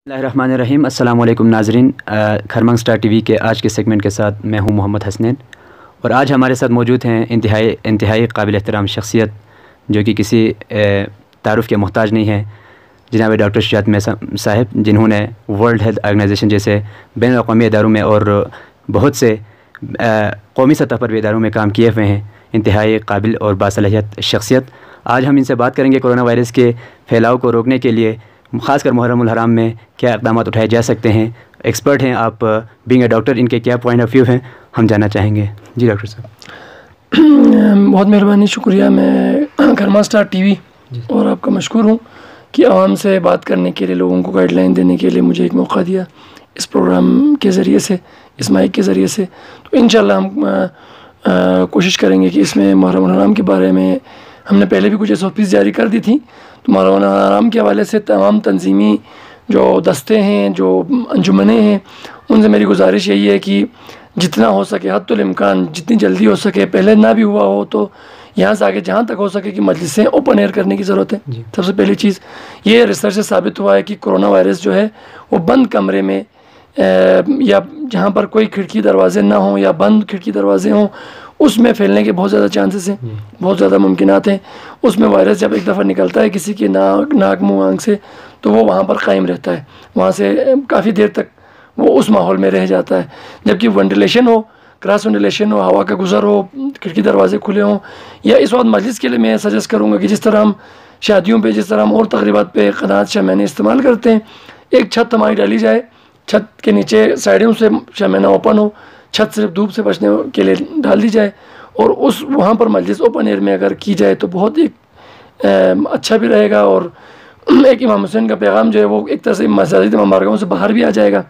बिस्मिल्लाहिर्रहमानिर्रहीम। अस्सलाम वालेकुम नाज़रीन। खरमंग स्टार टीवी के आज के सेगमेंट के साथ मैं हूं मोहम्मद हसनैन और आज हमारे साथ मौजूद हैं इंतहाई काबिल एहतराम शख्सियत जो कि किसी तारुफ़ के मोहताज नहीं है, जनाब डॉक्टर शुजात मैसा साहब, जिन्होंने वर्ल्ड हेल्थ ऑर्गेनाइजेशन जैसे बैन अक़वामी इदारों में और बहुत से कौमी सतह पर भी इदारों में काम किए हुए हैं। इंतहाई काबिल और बासलाहियत शख्सियत। आज हम इनसे बात करेंगे कोरोना वायरस के फैलाव को रोकने के लिए ख़ासकर मुहर्रमुल हराम में क्या इक़दाम उठाए जा सकते हैं। एक्सपर्ट हैं आप, बीइंग अ डॉक्टर, इनके क्या पॉइंट ऑफ व्यू हैं हम जानना चाहेंगे। जी डॉक्टर साहब। बहुत मेहरबानी, शुक्रिया। मैं खरमंग स्टार टीवी और आपका मशकूर हूँ कि आवाम से बात करने के लिए, लोगों को गाइडलाइन देने के लिए मुझे एक मौका दिया इस प्रोग्राम के ज़रिए से, इस माइक के ज़रिए से। तो इंशाल्लाह हम कोशिश करेंगे कि इसमें मुहर्रमुल हराम के बारे में हमने पहले भी कुछ SOPs जारी कर दी थी। तो मुहर्रमुल हराम के हवाले से तमाम तंजीमी जो दस्ते हैं, जो अंजुमनें हैं, उनसे मेरी गुजारिश यही है कि जितना हो सके, हद्दुल इम्कान, जितनी जल्दी हो सके, पहले ना भी हुआ हो तो यहाँ से आगे जहाँ तक हो सके कि मजलिसें ओपन एयर करने की ज़रूरत है। सबसे पहली चीज़ ये रिसर्च से साबित हुआ है कि कोरोना वायरस जो है वो बंद कमरे में या जहाँ पर कोई खिड़की दरवाजे ना हों या बंद खिड़की दरवाजे हों, उसमें फैलने के बहुत ज़्यादा चांसेस हैं, बहुत ज़्यादा मुमकिनात हैं। उसमें वायरस जब एक दफ़ा निकलता है किसी के नाक मुँह आँख से, तो वो वहाँ पर कायम रहता है, वहाँ से काफ़ी देर तक वो उस माहौल में रह जाता है। जबकि वेंटिलेशन हो, क्रॉस वेंटिलेशन हो, हवा का गुजर हो, खिड़की दरवाजे खुले हों, या इस वक्त मजलिस के लिए मैं सजेस्ट करूँगा कि जिस तरह हम शादियों पे, जिस तरह हम और तकरीबात पे क़नात शमीयाने इस्तेमाल करते हैं, एक छत हमारी डाली जाए, छत के नीचे साइडों से शमीयाना ओपन हो, छत सिर्फ धूप से बचने के लिए डाल दी जाए, और उस वहाँ पर मजलिस ओपन एयर में अगर की जाए तो बहुत एक अच्छा भी रहेगा। और एक इमाम हुसैन का पैगाम जो है वो एक तरह से मस्जिद ममारकों से बाहर भी आ जाएगा।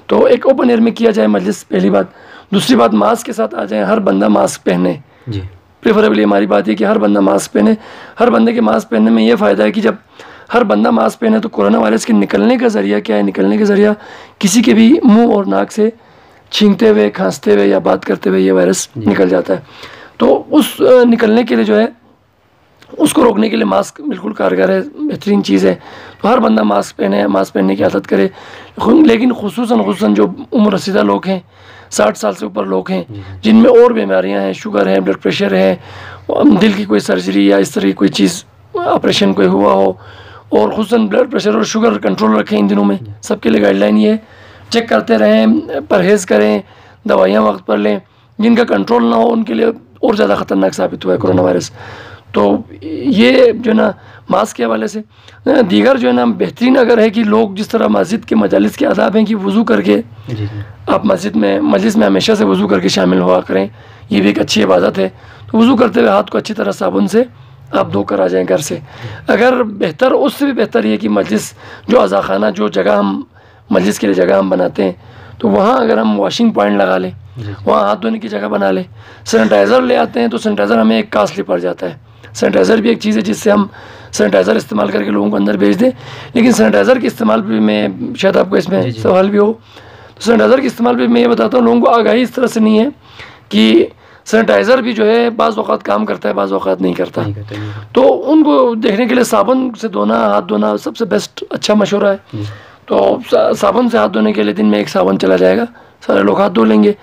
तो एक ओपन एयर में किया जाए मजलिस, पहली बात। दूसरी बात, मास्क के साथ आ जाए, हर बंदा मास्क पहने। प्रेफरेबली हमारी बात है कि हर बंदा मास्क पहने। हर बंदे के मास्क पहनने में ये फ़ायदा है कि जब हर बंदा मास्क पहने तो कोरोना वायरस के निकलने का ज़रिया क्या है? निकलने का ज़रिया किसी के भी मुँह और नाक से छींकते हुए, खांसते हुए या बात करते हुए ये वायरस निकल जाता है। तो उस निकलने के लिए जो है, उसको रोकने के लिए मास्क बिल्कुल कारगर है, बेहतरीन चीज़ है। तो हर बंदा मास्क पहने, मास्क पहनने की आदत करे। लेकिन खुसूसन जो उम्र रसीदा लोग हैं, 60 साल से ऊपर लोग हैं, जिनमें और बीमारियां हैं, शुगर है, ब्लड प्रेशर है, दिल की कोई सर्जरी या इस तरह की कोई चीज़, ऑपरेशन कोई हुआ हो, और खुसूसन ब्लड प्रेशर और शुगर कंट्रोल रखें इन दिनों में। सबके लिए गाइडलाइन ये है, चेक करते रहें, परहेज़ करें, दवाइयाँ वक्त पर लें। जिनका कंट्रोल ना हो उनके लिए और ज़्यादा ख़तरनाक साबित हुआ है कोरोना वायरस। तो ये जो है ना, मास्क के हवाले से दीगर जो है ना, बेहतरीन अगर है कि लोग जिस तरह मस्जिद के मजालिस के आदाब हैं कि वज़ू करके आप मजलिस में हमेशा से वज़ू करके शामिल हुआ करें, ये भी एक अच्छी इबादत है। तो वज़ू करते हुए हाथ को अच्छी तरह साबुन से आप धोकर आ जाएँ घर से। अगर बेहतर, उससे भी बेहतर ये कि मजलिस जो अज़ाखाना, जो जगह हम मजलिस के लिए जगह हम बनाते हैं, तो वहाँ अगर हम वॉशिंग पॉइंट लगा लें, वहाँ हाथ धोने की जगह बना लें। सैनिटाइज़र ले आते हैं तो सैनिटाइज़र हमें एक कास्टली पड़ जाता है। सैनिटाइज़र भी एक चीज़ है जिससे हम सैनिटाइज़र इस्तेमाल करके लोगों को अंदर भेज दें, लेकिन सैनिटाइज़र के इस्तेमाल पर मैं, शायद आपको इसमें सवाल भी हो, तो सैनिटाइज़र के इस्तेमाल पर मैं ये बताता हूँ, लोगों को आगाही इस तरह से नहीं है कि सैनिटाइज़र भी जो है बाज़ औक़ात काम करता है, बाज़ औक़ात नहीं करता। तो उनको देखने के लिए साबुन से धोना, हाथ धोना सबसे बेस्ट अच्छा मशवरा है। तो साबुन से हाथ धोने के लिए दिन में एक साबुन चला जाएगा, सारे लोग हाथ धो लेंगे।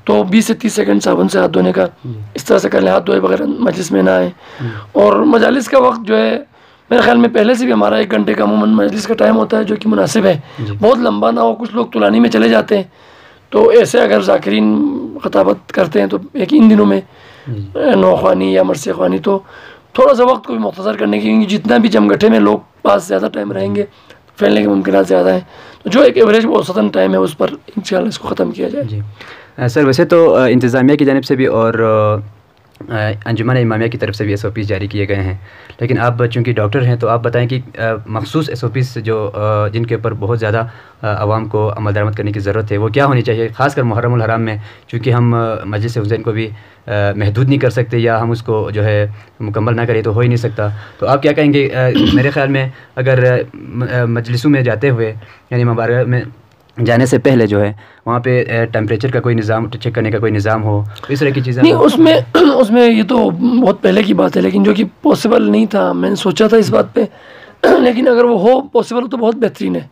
तो 20 से 30 सेकंड साबुन से हाथ धोने का इस तरह से कर लें, हाथ धोए बगैर मजलिस में ना आए। और मजालिस का वक्त जो है, मेरे ख्याल में पहले से भी हमारा 1 घंटे का अमूमन मजलिस का टाइम होता है, जो कि मुनासिब है, बहुत लंबा ना हो। कुछ लोग तुलानी में चले जाते हैं, तो ऐसे अगर ज़ाकिरीन खताबत करते हैं तो एक इन दिनों में नौख्वानी या मरसे ख्वानी, तो थोड़ा सा वक्त को भी मुख्तसर करने की, क्योंकि जितना भी जमघटे में लोग पास ज़्यादा टाइम रहेंगे, फैलने के मुमकिनात ज़्यादा हैं। तो जो एक एवरेज औसतन टाइम है उस पर इंशाल्लाह इसको ख़त्म किया जाए। सर, वैसे तो इंतज़ामिया की जानिब से भी और अंजुमन इमामिया की तरफ से भी SOPs जारी किए गए हैं, लेकिन आप चूँकि डॉक्टर हैं तो आप बताएं कि मखसूस SOPs जो जिनके ऊपर बहुत ज़्यादा आवाम को अमल दरामद करने की ज़रूरत है, वो क्या होनी चाहिए? ख़ासकर मुहर्रमुल हराम में, चूँकि हम मजलिस हुसैन को भी महदूद नहीं कर सकते, या हम उसको जो है मुकम्मल ना करें तो हो ही नहीं सकता। तो आप क्या कहेंगे? मेरे ख़्याल में अगर मजलिसों में जाते हुए, यानी मुबारक में जाने से पहले जो है वहाँ पे टेम्परेचर का कोई निज़ाम, चेक करने का कोई निज़ाम हो, इस तरह की चीज़ें नहीं। उसमें ये तो बहुत पहले की बात है, लेकिन जो कि पॉसिबल नहीं था। मैंने सोचा था इस बात पे, लेकिन अगर वो हो पॉसिबल हो तो बहुत बेहतरीन है।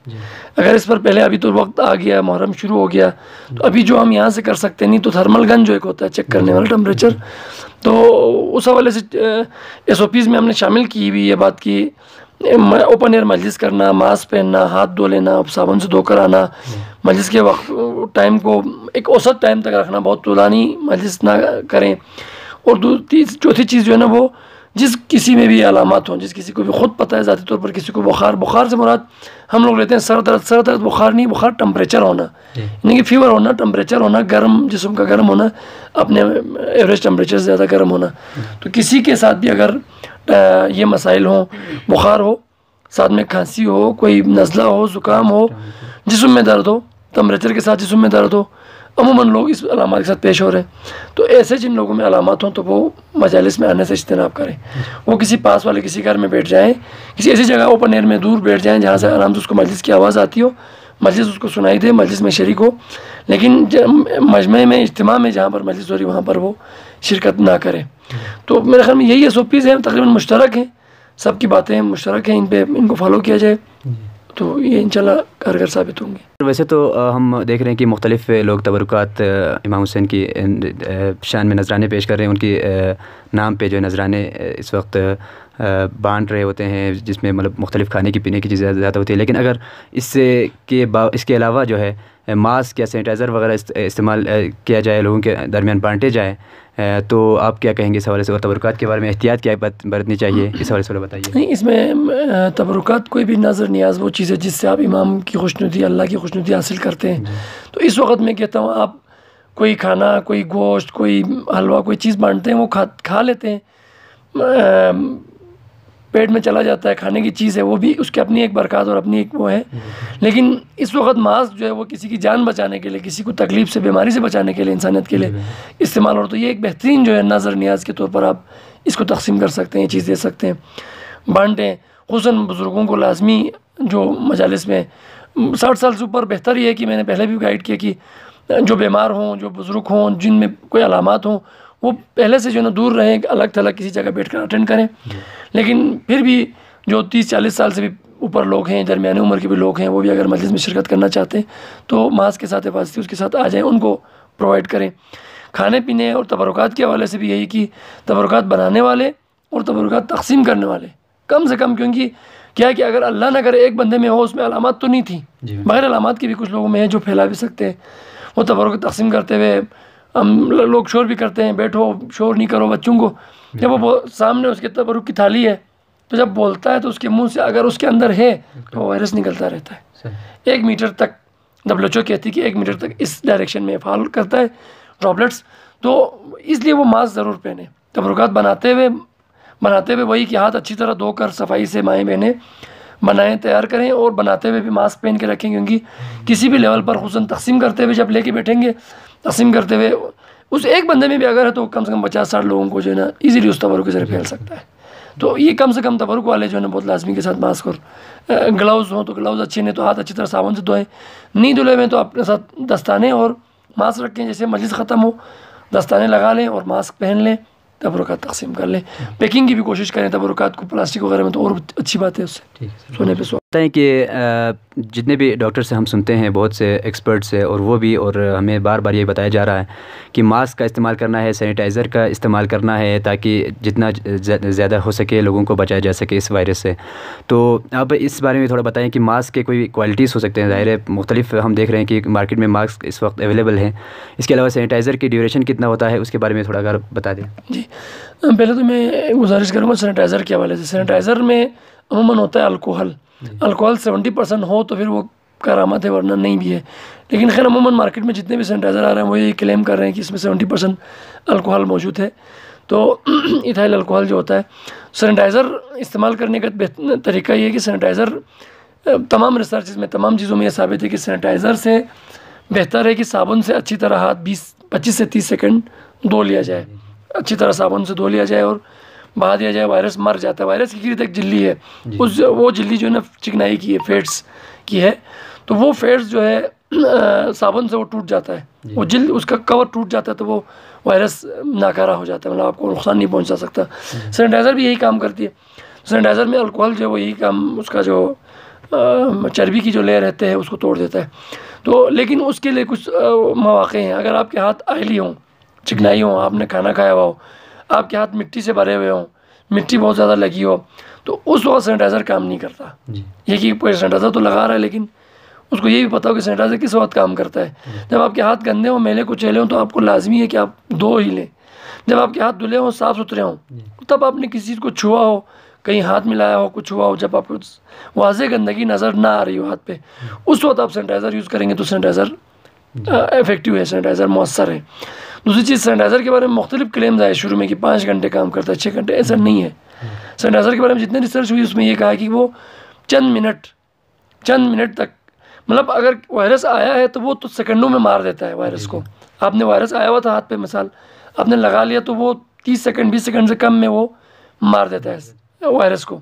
अगर इस पर पहले, अभी तो वक्त आ गया, मुहर्रम शुरू हो गया, तो अभी जो हम यहाँ से कर सकते हैं, नहीं तो थर्मल गन जो एक होता है चेक करने वाला टेम्परेचर, तो उस हवाले से SOPs में हमने शामिल की हुई ये बात की ओपन एयर मजलिस करना, मास्क पहनना, हाथ धो लेना, साबुन से धोकर आना, मजलिस के वक्त टाइम को एक औसत टाइम तक रखना, बहुत तुलानी मजलिस ना करें। और चौथी चीज़ जो है ना, वो जिस किसी में भी अलामत हों, जिस किसी को भी ख़ुद पता है ज़ाती तौर पर किसी को बुखार से मुराद हम लोग लेते हैं सर दर्द बुखार नहीं, बुखार टेम्परेचर होना, यानी कि फीवर होना, टेम्परेचर होना, गर्म जिस्म का गर्म होना, अपने एवरेज टेम्परेचर से ज़्यादा गर्म होना। तो किसी के साथ भी अगर ये मसाइल हों, बुखार हो, साथ में खांसी हो, कोई नज़ला हो, ज़ुकाम हो, जिस्म में दर्द हो, टेम्परेचर के साथ जिस्म में दर्द हो, अमूमन लोग इस अलामत के साथ पेश हो रहे हैं, तो ऐसे जिन लोगों में अलामत हों तो वो मजालिस में आने से इज्तनाब करें। वो किसी पास वाले किसी घर में बैठ जाएं, किसी ऐसी जगह ओपन एयर में दूर बैठ जाएं जहाँ से आराम से उसको मजलिस की आवाज़ आती हो, मजलिस उसको सुनाई दे, मजलिस में शरीक हो, लेकिन मजमे में, इज्तिमा में जहाँ पर मजलिस हो रही वहाँ पर वो शिरकत ना करें। तो मेरे ख्याल में यही SOPs हैं, तकरीबन मुश्तरक हैं, सबकी बातें मुश्तरक हैं, इनको फॉलो किया जाए तो ये इंशाल्लाह कारगर साबित होंगे। वैसे तो हम देख रहे हैं कि मुख्तलिफ लोग तबरुकात इमाम हुसैन की शान में नजराने पेश कर रहे हैं, उनकी नाम पे जो नजराने इस वक्त बांट रहे होते हैं, जिसमें मतलब मुख्तलिफ खाने की पीने की चीज़ें ज़्यादा होती है। लेकिन अगर इसके अलावा जो है मास्क या सैनिटाइज़र वगैरह इस्तेमाल किया जाए, लोगों के दरमियान बांटे जाए, तो आप क्या कहेंगे इस हवाले से, और तबरुकात के बारे में एहतियात क्या बरतनी चाहिए, इस हवाले से बताइए। नहीं, इसमें तबरुकात कोई भी नज़र नियाज वो चीज़ है जिससे आप इमाम की खुशनुदी, अल्लाह की खुशनुदी हासिल करते हैं। तो इस वक्त मैं कहता हूँ, आप कोई खाना, कोई गोश्त, कोई हलवा, कोई चीज़ बांटते हैं, वो खा लेते हैं, पेट में चला जाता है, खाने की चीज़ है, वो भी उसकी अपनी एक बरकत और अपनी एक वो है। लेकिन इस वक्त मास्क जो है वो किसी की जान बचाने के लिए, किसी को तकलीफ़ से, बीमारी से बचाने के लिए, इंसानियत के लिए इस्तेमाल हो, तो ये एक बेहतरीन जो है नज़र नियाज के तौर पर आप इसको तकसीम कर सकते हैं, ये चीज़ दे सकते हैं, बांटें। खुसूसन बुज़ुर्गों को लाजमी जो मजालिस में 60 साल से ऊपर, बेहतर ये है कि मैंने पहले भी गाइड किया कि जो बीमार हों, जो बुज़ुर्ग हों, जिनमें कोई अलामात हों, वो पहले से जो है ना दूर रहें, अलग थलग किसी जगह बैठ कर अटेंड करें। लेकिन फिर भी जो 30-40 साल से भी ऊपर लोग हैं, दरमियानी उम्र के भी लोग हैं, वो भी अगर मजलिस में शिरकत करना चाहते हैं तो मास्क के साथ हिफाजती उसके साथ आ जाएँ, उनको प्रोवाइड करें। खाने पीने और तबरुकात के हवाले से भी यही कि तबरुकात बनाने वाले और तबरुकात तकसीम करने वाले कम से कम, क्योंकि क्या है कि अगर अल्लाह ना करे एक बंदे में हो, उसमें अलामत तो नहीं थी, मगर अलामत की भी कुछ लोगों में है जो फैला भी सकते हैं। वो तबरुक तकसीम करते हुए हम लोग शोर भी करते हैं, बैठो शोर नहीं करो बच्चों को। जब वो सामने उसके तबरुक की थाली है, तो जब बोलता है तो उसके मुंह से अगर उसके अंदर है तो वायरस निकलता रहता है। 1 मीटर तक WHO कहती है कि 1 मीटर तक इस डायरेक्शन में फॉल करता है ड्रॉपलेट्स। तो इसलिए वो मास्क ज़रूर पहने। तबरुकात बनाते हुए वही कि हाथ अच्छी तरह धोकर सफाई से माएँ बहनें बनाएं, तैयार करें, और बनाते हुए भी मास्क पहन के रखें, क्योंकि किसी भी लेवल पर खुसूसन तकसीम करते हुए जब लेके बैठेंगे, तकसीम करते हुए उस एक बंदे में भी अगर है तो कम से कम 50-60 लोगों को जो है ना ईज़िली उस तबरुक के ज़रिए फैल सकता है। तो ये कम से कम तबरुक वाले जो है ना बहुत लाजमी के साथ मास्क और ग्लव्स हों तो ग्लव्स अच्छे, नहीं तो हाथ अच्छी तरह साबुन से धोएं। नहीं धुले हुए तो अपने साथ दस्ताने और मास्क रखें, जैसे मजलिस ख़त्म हो दस्ताने लगा लें और मास्क पहन लें, तबरुकात तकसीम कर लें। पैकिंग की भी कोशिश करें तबरुकात को प्लास्टिक वगैरह में, तो और अच्छी बात है उससे सोने पे लगता है कि जितने भी डॉक्टर से हम सुनते हैं, बहुत से एक्सपर्ट से, और वो भी, और हमें बार बार ये बताया जा रहा है कि मास्क का इस्तेमाल करना है, सैनिटाइज़र का इस्तेमाल करना है, ताकि जितना ज़्यादा हो सके लोगों को बचाया जा सके इस वायरस से। तो आप इस बारे में थोड़ा बताएं कि मास्क के कोई क्वालिटीज़ हो सकते हैं, ज़ाहिर है मुख्तलिफ हम देख रहे हैं कि मार्केट में मास्क इस वक्त अवेलेबल हैं। इसके अलावा सैनिटाइज़र की ड्यूरेशन कितना होता है, उसके बारे में थोड़ा अगर बता दें। जी, पहले तो मैं गुजारिश करूँगा सैनिटाइज़र के हवाले से। सैनिटाइज़र में अमूमन होता है अल्कोहल 70% हो तो फिर वो करामत है, वरना नहीं भी है। लेकिन खैर अमूमन मार्केट में जितने भी सैनिटाइज़र आ रहे हैं वो ये क्लेम कर रहे हैं कि इसमें 70% अल्कोहल मौजूद है। तो इथाइल अल्कोहल जो होता है, सैनिटाइज़र इस्तेमाल करने का तरीका ये है कि सैनिटाइज़र तमाम रिसर्च में, तमाम चीज़ों में ये साबित है कि सैनिटाइज़र से बेहतर है कि साबुन से अच्छी तरह हाथ 25 से 30 सेकेंड धो लिया जाए, अच्छी तरह साबुन से धो लिया जाए और बहा दिया जाए। वायरस मर जाता है। वायरस की गिरद एक झिल्ली है, वो झिल्ली जो है ना चिकनाई की है, फेट्स की है, तो वो फेट्स जो है साबुन से वो टूट जाता है, वो उसका कवर टूट जाता है, तो वो वायरस नाकारा हो जाता है, मतलब आपको नुकसान नहीं पहुंचा सकता। सैनिटाइज़र भी यही काम करती है। सैनिटाइज़र में अल्कोहल जो है वो यही काम, उसका जो चर्बी की जो लेयर रहते हैं उसको तोड़ देता है। तो लेकिन उसके लिए कुछ मौके हैं। अगर आपके हाथ आयली हों, चिकनाई हो, आपने खाना खाया हुआ हो, आपके हाथ मिट्टी से भरे हुए हों, मिट्टी बहुत ज़्यादा लगी हो, तो उस वक्त सैनिटाइज़र काम नहीं करता। ये कि कोई सैनिटाइज़र तो लगा रहा है लेकिन उसको ये भी पता हो कि सैनिटाइज़र किस वक्त काम करता है। जब आपके हाथ गंदे हों, मैले कुचैले हों, तो आपको लाजमी है कि आप धो ही लें। जब आपके हाथ धुले हों, साफ़ सुथरे हों, तब आपने किसी चीज़ को छुआ हो, कहीं हाथ मिलाया हो, कुछ हुआ हो, जब आपको वाज़े गंदगी नज़र ना आ रही हो हाथ पे, उस वक्त आप सैनिटाइज़र यूज़ करेंगे तो सैनिटाइज़र इफेक्टिव है, सैनिटाइज़र मौसर है। दूसरी चीज़, सैनिटाइज़र के बारे में मुख्तलिफ क्लेम्स आए शुरू में कि 5 घंटे काम करता है, 6 घंटे, ऐसा नहीं है। सैनिटाइज़र के बारे में जितने रिसर्च हुई उसमें ये कहा कि वो चंद मिनट तक, मतलब अगर वायरस आया है तो वो तो सेकंडों में मार देता है वायरस को। आपने वायरस आया हुआ था हाथ पे, मिसाल आपने लगा लिया, तो वो 30 सेकंड 20 सेकंड से कम में वो मार देता है वायरस को।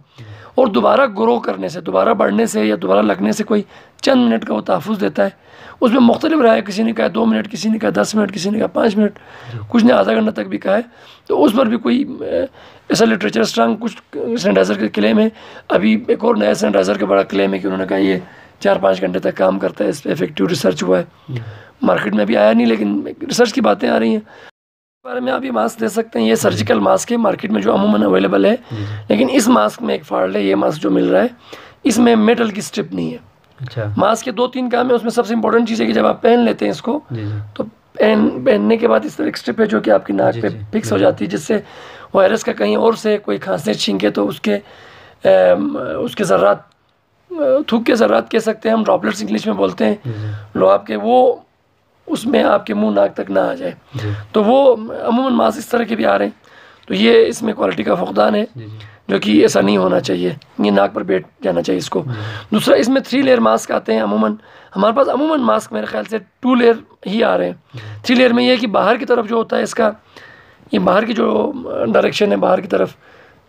और दोबारा ग्रो करने से, दोबारा बढ़ने से या दोबारा लगने से कोई चंद मिनट का वो तहफ़्फ़ुज़ देता है। उसमें मुख्तलिफ राय, किसी ने कहा 2 मिनट, किसी ने कहा 10 मिनट, किसी ने कहा 5 मिनट, कुछ ने आधा घंटा तक भी कहा है। तो उस पर भी कोई ऐसा लिटरेचर स्ट्रांग कुछ सैनिटाइज़र के क्लेम है। अभी एक और नया सैनिटाइज़र का बड़ा क्लेम है कि उन्होंने कहा ये 4-5 घंटे तक काम करता है, इस पर इफेक्टिव रिसर्च हुआ है। मार्केट में भी आया नहीं, लेकिन रिसर्च की बातें आ रही हैं। बारे में आप ये मास्क दे सकते हैं, ये सर्जिकल मास्क है मार्केट में जो अमूमन अवेलेबल है। लेकिन इस मास्क में एक फॉल्ट है, ये मास्क जो मिल रहा है इसमें मेटल की स्ट्रिप नहीं है। अच्छा। मास्क के 2-3 काम है, उसमें सबसे इंपॉर्टेंट चीज़ है कि जब आप पहन लेते हैं इसको, तो पहनने के बाद इस तरह एक स्ट्रिप है जो कि आपकी नाक पे फिक्स हो जाती है, जिससे वायरस का कहीं और से कोई खांसने छींके तो उसके ज़र्रात, थूक के ज़र्रात कह सकते हैं हम, ड्रॉपलेट्स इंग्लिश में बोलते हैं, लुआब के, वो उसमें आपके मुंह नाक तक ना आ जाए। तो वो अमूमन मास्क इस तरह के भी आ रहे हैं, तो ये इसमें क्वालिटी का फुकदान है जो कि ऐसा नहीं होना चाहिए, ये नाक पर बैठ जाना चाहिए इसको। दूसरा, इसमें 3 लेयर मास्क आते हैं अमूमन। हमारे पास अमूमन मास्क मेरे ख्याल से 2 लेयर ही आ रहे हैं। 3 लेयर में ये है कि बाहर की तरफ जो होता है इसका, ये बाहर की जो डायरेक्शन है बाहर की तरफ,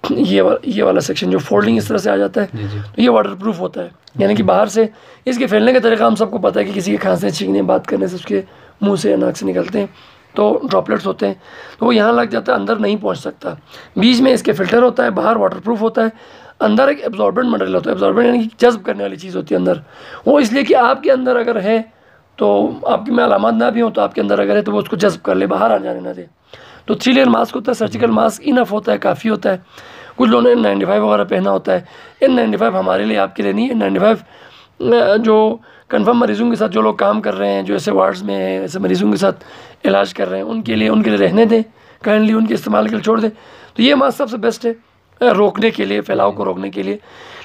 ये वाला सेक्शन जो फोल्डिंग इस तरह से आ जाता है, तो ये वाटरप्रूफ होता है। यानी कि बाहर से इसके फैलने का तरीका हम सबको पता है कि किसी के खांसने छींकने बात करने से उसके मुंह से या नाक से निकलते हैं, तो ड्रॉपलेट्स होते हैं, तो वो यहाँ लग जाता है, अंदर नहीं पहुँच सकता। बीच में इसके फिल्टर होता है, बाहर वाटरप्रूफ होता है, अंदर एक एब्जॉर्बेंट मटेरियल होता है। एब्जॉर्बेंट यानी कि जज्ब करने वाली चीज़ होती है अंदर। वो इसलिए कि आपके अंदर अगर है तो आपकी में अलामत ना भी हो, तो आपके अंदर अगर है तो वो उसको जज्ब कर ले, बाहर आ जाने ना दे। तो 3 लेयर मास्क होता है, सर्जिकल मास्क इनफ होता है, काफ़ी होता है। कुछ लोगों ने N95 वगैरह पहना होता है। N95 हमारे लिए, आपके लिए नहीं है। N95 जो कन्फर्म मरीज़ों के साथ जो लोग काम कर रहे हैं, जो ऐसे वार्ड्स में हैं, ऐसे मरीज़ों के साथ इलाज कर रहे हैं, उनके लिए रहने दें, काइंडली उनके इस्तेमाल के लिए छोड़ दें। तो ये मास्क सबसे बेस्ट है रोकने के लिए, फैलाव को रोकने के लिए।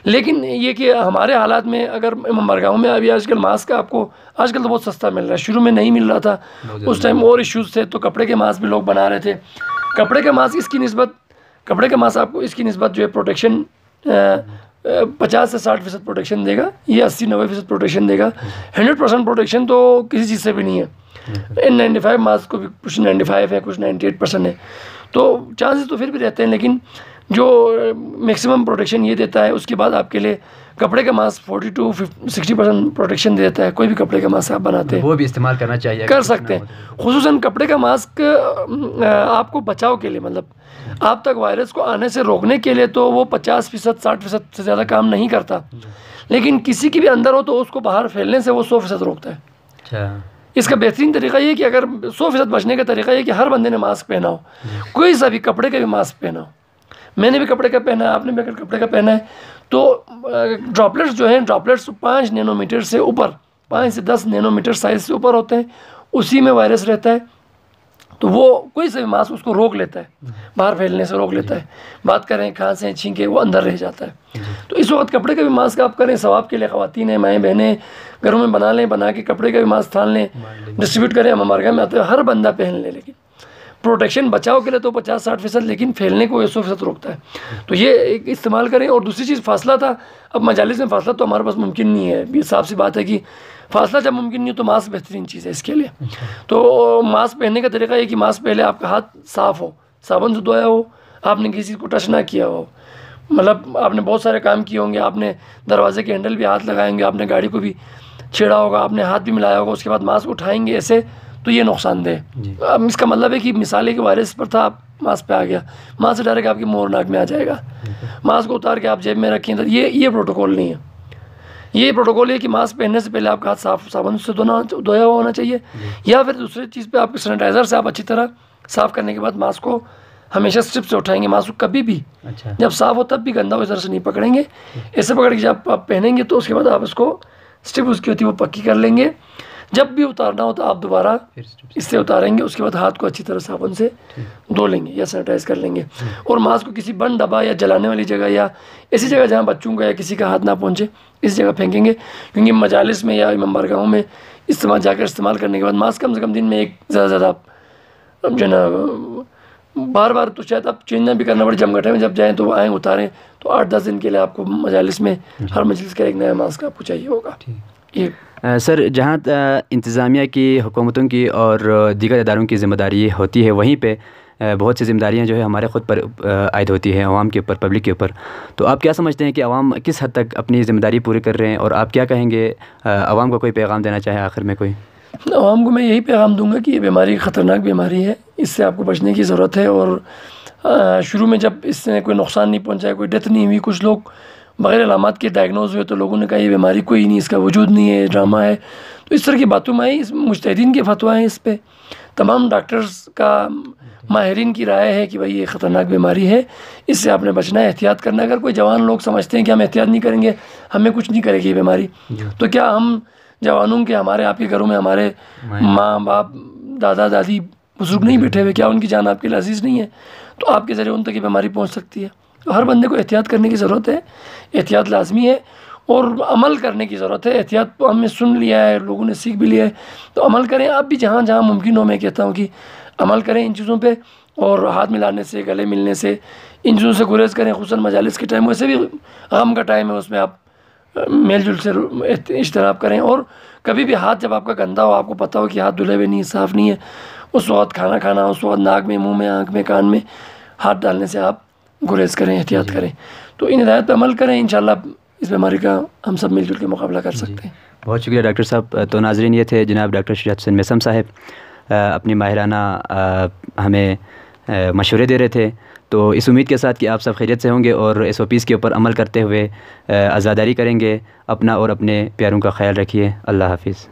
लेकिन ये कि हमारे हालात में, अगर मरगाँव में अभी आजकल मास्क आपको आजकल तो बहुत सस्ता मिल रहा है, शुरू में नहीं मिल रहा था, उस टाइम और इश्यूज़ थे, तो कपड़े के मास्क भी लोग बना रहे थे। कपड़े के मास्क आपको इसकी निस्बत जो है प्रोटेक्शन 50 से 60% प्रोटेक्शन देगा, ये 80-90% प्रोटेक्शन देगा। 100% प्रोटेक्शन तो किसी चीज़ से भी नहीं है। N95 मास्क को भी कुछ 95 है, कुछ 98% है, तो चांसेस तो फिर भी रहते हैं। लेकिन जो मैक्सिमम प्रोटेक्शन ये देता है, उसके बाद आपके लिए कपड़े का मास्क 40-60% प्रोटेक्शन देता है। कोई भी कपड़े का मास्क आप बनाते हैं, वो भी इस्तेमाल करना चाहिए, कर सकते हैं। खुसूसन कपड़े का मास्क आपको बचाव के लिए, मतलब आप तक वायरस को आने से रोकने के लिए, तो वो 50% 60% से ज़्यादा काम नहीं करता। लेकिन किसी की भी अंदर हो तो उसको बाहर फैलने से वो 100% रोकता है। अच्छा। इसका बेहतरीन तरीका ये कि अगर 100% बचने का तरीका ये कि हर बंदे ने मास्क पहना हो, कोई सा भी कपड़े का भी मास्क पहना हो। मैंने भी कपड़े का पहना है, आपने भी अगर कपड़े का पहना है, तो ड्रॉपलेट्स जो हैं, ड्रॉपलेट्स 5 नैनोमीटर से ऊपर, 5 से 10 नैनोमीटर साइज से ऊपर होते हैं, उसी में वायरस रहता है। तो वो कोई सा भी मास्क उसको रोक लेता है, बाहर फैलने से रोक लेता है। बात करें खांसे छींके, वो अंदर रह जाता है। तो इस वक्त कपड़े का भी मास्क आप करें, सवाब के लिए ख़वातीन हैं, माएँ बहनें घरों में बना लें, बना के कपड़े का भी मास्क थान लें, डिस्ट्रीब्यूट करें। हम मरगा में आते हैं, हर बंदा पहन ले। लेकिन प्रोटेक्शन बचाव के लिए तो 50-60%, लेकिन फैलने को 100% रोकता है। तो ये एक इस्तेमाल करें। और दूसरी चीज़, फासला था। अब मजालिस में फासला तो हमारे पास मुमकिन नहीं है, ये साफ सी बात है कि फासला जब मुमकिन नहीं हो तो मास्क बेहतरीन चीज़ है इसके लिए। तो मास्क पहनने का तरीका ये कि मास्क पहले आपका हाथ साफ़ हो, साबुन से धोया हो, आपने किसी को टच ना किया हो, मतलब आपने बहुत सारे काम किए होंगे, आपने दरवाजे के हैंडल भी हाथ लगाए होंगे, आपने गाड़ी को भी छेड़ा होगा, आपने हाथ भी मिलाया होगा, उसके बाद मास्क उठाएंगे ऐसे, तो ये नुकसानदेह। अब इसका मतलब है कि मिसाल है कि वायरस पर था, आप मास्क पे आ गया, मास्क से डायरेक्ट आपकी मोर नाक में आ जाएगा। मास्क को उतार के आप जेब में रखें, तो ये प्रोटोकॉल नहीं है। ये प्रोटोकॉल है कि मास्क पहनने से पहले आपका हाथ साफ साबुन से धोया हुआ होना चाहिए, या फिर दूसरी चीज़ पे आपके सैनिटाइज़र से आप अच्छी तरह साफ़ करने के बाद मास्क को हमेशा स्ट्रिप से उठाएंगे। मास्क को कभी भी जब साफ़ हो तब भी गंदा हो इस तरह से नहीं पकड़ेंगे। ऐसे पकड़ के जब आप पहनेंगे तो उसके बाद आप उसको स्ट्रिप उसकी होती है वो पक्की कर लेंगे। जब भी उतारना हो तो आप दोबारा इससे उतारेंगे, उसके बाद हाथ को अच्छी तरह साबुन से धो लेंगे या सैनिटाइज कर लेंगे। और मास्क को किसी बंद डब्बा या जलाने वाली जगह या ऐसी जगह जहाँ बच्चों का या किसी का हाथ ना पहुँचे, इस जगह फेंकेंगे, क्योंकि मजालिस में या इमाम बारगाहों में जाकर इस्तेमाल करने के बाद मास्क कम से कम दिन में एक ज़्यादा आप जो ना बार बार तो शायद आप चेंज ना भी करना पड़े। जमघटे में जब जाएँ तो आएँ उतारें, तो 8-10 दिन के लिए आपको मजालिस में हर मजलिस का एक नया मास्क आपको चाहिए होगा। ये सर, जहाँ इंतज़ामिया की, हुकूमतों की और दीगर इदारों की ज़िम्मेदारी होती है, वहीं पे बहुत सी ज़िम्मेदारियाँ जो है हमारे ख़ुद पर आयद होती है, अवाम के ऊपर, पब्लिक के ऊपर। तो आप क्या समझते हैं कि अवाम किस हद तक अपनी ज़िम्मेदारी पूरी कर रहे हैं, और आप क्या कहेंगे, अवाम को कोई पैगाम देना चाहें आखिर में कोई? अवाम को मैं यही पैगाम दूंगा कि ये बीमारी ख़तरनाक बीमारी है, इससे आपको बचने की ज़रूरत है। और शुरू में जब इससे कोई नुकसान नहीं पहुँचा, कोई डेथ नहीं हुई, कुछ लोग बग़ैर अलामत के डायग्नोज हुए तो लोगों ने कहा ये बीमारी कोई नहीं, इसका वजूद नहीं है, ड्रामा है। तो इस तरह की बातों में आई, मुजतहिदीन के फतवा हैं इस पर, तमाम डॉक्टर्स का, माहिरीन की राय है कि भाई ये ख़तरनाक बीमारी है, इससे आपने बचना है, एहतियात करना है। अगर कोई जवान लोग समझते हैं कि हम एहतियात नहीं करेंगे हमें कुछ नहीं करेगी ये बीमारी, तो क्या हम जवानों के, हमारे आपके घरों में हमारे माँ बाप, दादा दादी, बुजुर्ग नहीं बैठे हुए, क्या उनकी जान आपके लिए अजीज़ नहीं है? तो आपके ज़रिए उन तक ये बीमारी पहुँच सकती है। तो हर बंदे को एहतियात करने की ज़रूरत है, एहतियात लाजमी है और अमल करने की ज़रूरत है। एहतियात तो हमने सुन लिया है, लोगों ने सीख भी लिया है, तो अमल करें। आप भी जहाँ जहाँ मुमकिन हो, मैं कहता हूँ कि अमल करें इन चीज़ों पे, और हाथ मिलाने से, गले मिलने से, इन चीज़ों से गुरेज करें। खुसूसन मजालिस के टाइम, वैसे भी गम का टाइम है, उसमें आप मेल जुल से इज्तनाब करें। और कभी भी हाथ जब आपका गंदा हो, आपको पता हो कि हाथ धुले हुए नहीं, साफ़ नहीं है, उस वक्त खाना खाना, उस वक्त नाक में, मुँह में, आँख में, कान में हाथ डालने से आप गुरेज करें, एहतियात करें। तो इन हिदायत पर अमल करें, इंशाअल्लाह इस बीमारी का हम सब मिलजुल के मुकाबला कर सकते हैं। बहुत शुक्रिया डॉक्टर साहब। तो नाज़रीन, ये थे जनाब डॉक्टर शरीयत हुसैन मेसम साहब, अपनी माहिराना हमें मशवरे दे रहे थे। तो इस उम्मीद के साथ कि आप सब खैरियत से होंगे और SOPs के ऊपर अमल करते हुए आज़ादारी करेंगे। अपना और अपने प्यारों का ख्याल रखिए। अल्लाह हाफिज़।